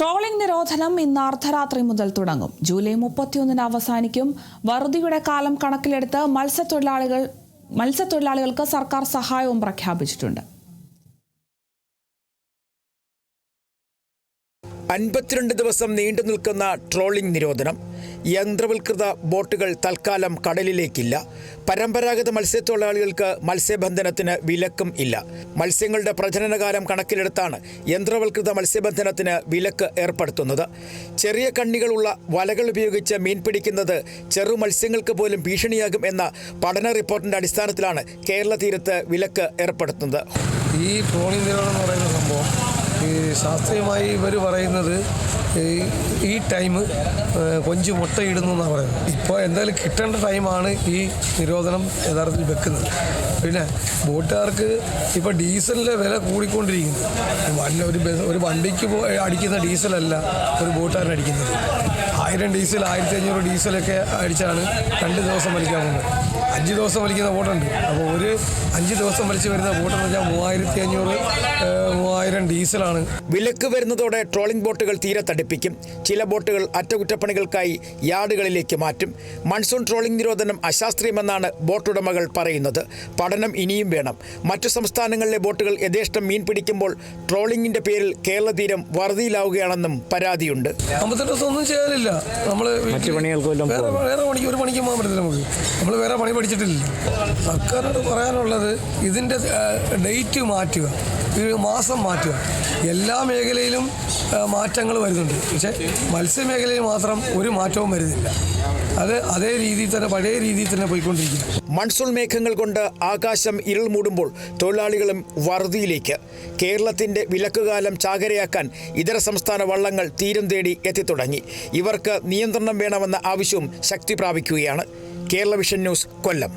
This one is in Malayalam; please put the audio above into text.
ട്രോളിംഗ് നിരോധനം ഇന്ന് അർദ്ധരാത്രി മുതൽ തുടങ്ങും. ജൂലൈ 31 അവസാനിക്കും. വറുതിയുടെ കാലം കണക്കിലെടുത്ത് മത്സ്യത്തൊഴിലാളികൾക്ക് സർക്കാർ സഹായവും പ്രഖ്യാപിച്ചിട്ടുണ്ട്. 52 ദിവസം നീണ്ടു നിൽക്കുന്ന ട്രോളിംഗ് നിരോധനം. യന്ത്രവൽകൃത ബോട്ടുകൾ തൽക്കാലം കടലിലേക്കില്ല. പരമ്പരാഗത മത്സ്യത്തൊഴിലാളികൾക്ക് മത്സ്യബന്ധനത്തിന് വിലക്കും ഇല്ല. മത്സ്യങ്ങളുടെ പ്രജനനകാലം കണക്കിലെടുത്താണ് യന്ത്രവൽകൃത മത്സ്യബന്ധനത്തിന് വിലക്ക് ഏർപ്പെടുത്തുന്നത്. ചെറിയ കണ്ണികളുള്ള വലകൾ ഉപയോഗിച്ച് മീൻ പിടിക്കുന്നത് ചെറു മത്സ്യങ്ങൾക്ക് പോലും ഭീഷണിയാകും എന്ന പഠന റിപ്പോർട്ടിന്റെ അടിസ്ഥാനത്തിലാണ് കേരള തീരത്ത് വിലക്ക് ഏർപ്പെടുത്തുന്നത്. ഈ ട്രോളിംഗ് നിരോധനം എന്ന് പറയുന്ന സംഭവം ശാസ്ത്രീയമായി ഇവർ പറയുന്നത് ഈ ടൈം കൊഞ്ച് മുട്ടയിടുന്നു എന്നാണ് പറയുന്നത്. ഇപ്പോൾ എന്തായാലും കിട്ടേണ്ട ടൈമാണ് ഈ നിരോധനം യഥാർത്ഥത്തിൽ വെക്കുന്നത്. പിന്നെ ബോട്ടുകാർക്ക് ഇപ്പോൾ ഡീസലിൻ്റെ വില കൂടിക്കൊണ്ടിരിക്കുന്നു. ഒരു വണ്ടിക്ക് അടിക്കുന്ന ഡീസലല്ല ഒരു ബോട്ടുകാരൻ അടിക്കുന്നത്. 1000 ഡീസൽ 1500 ഡീസലൊക്കെ അടിച്ചാണ് 2 ദിവസം വലിക്കാൻ പോകുന്നത്. 5 ദിവസം വലിക്കുന്ന ബോട്ടുണ്ട്. അപ്പോൾ ഒരു 5 ദിവസം വലിച്ച് വരുന്ന ബോട്ടെന്ന് വെച്ചാൽ 3500-3000 ഡീസലാണ്. വിലക്ക് വരുന്നതോടെ ട്രോളിംഗ് ബോട്ടുകൾ തീരെ തടിപ്പിക്കും. ചില ബോട്ടുകൾ അറ്റകുറ്റപ്പണികൾക്കായി യാർഡുകളിലേക്ക് മാറ്റും. മൺസൂൺ ട്രോളിംഗ് നിരോധനം അശാസ്ത്രീയമെന്നാണ് ബോട്ടുടമകൾ പറയുന്നത്. പഠനം ഇനിയും വേണം. മറ്റു സംസ്ഥാനങ്ങളിലെ ബോട്ടുകൾ യഥേഷ്ടം മീൻ പിടിക്കുമ്പോൾ ട്രോളിംഗിന്റെ പേരിൽ കേരള തീരം വറുതിയിലാവുകയാണെന്നും പരാതിയുണ്ട്. 58 ദിവസം ഒന്നും ചെയ്യാനില്ല. നമ്മൾ വേറെ ഒരു പണിക്ക് പോകാൻ പറ്റില്ല. നമ്മൾ വേറെ പണി പഠിച്ചിട്ടില്ല. സർക്കാരിനോട് പറയാനുള്ളത് ഇതിൻ്റെ ഡേറ്റ് മാറ്റുക, മാസം മാറ്റുക. എല്ലാ മേഖലയിലും മാറ്റങ്ങൾ വരുന്നുണ്ട്. പക്ഷേ മത്സ്യമേഖലയിൽ മാത്രം ഒരു മാറ്റവും വരുന്നില്ല. അത് അതേ രീതിയിൽ തന്നെ പഴയ രീതിയിൽ തന്നെ പോയിക്കൊണ്ടിരിക്കുക. മൺസൂൺ മേഘങ്ങൾ കൊണ്ട് ആകാശം ഇരുൾ മൂടുമ്പോൾ തൊഴിലാളികളും വറുതിയിലേക്ക്. കേരളത്തിന്റെ വിലക്കുകാലം ചാകരയാക്കാൻ ഇതര സംസ്ഥാന വള്ളങ്ങൾ തീരം തേടി എത്തിത്തുടങ്ങി. ഇവർക്ക് നിയന്ത്രണം വേണമെന്ന ആവശ്യവും ശക്തി പ്രാപിക്കുകയാണ്. കേരള വിഷൻ ന്യൂസ്, കൊല്ലം.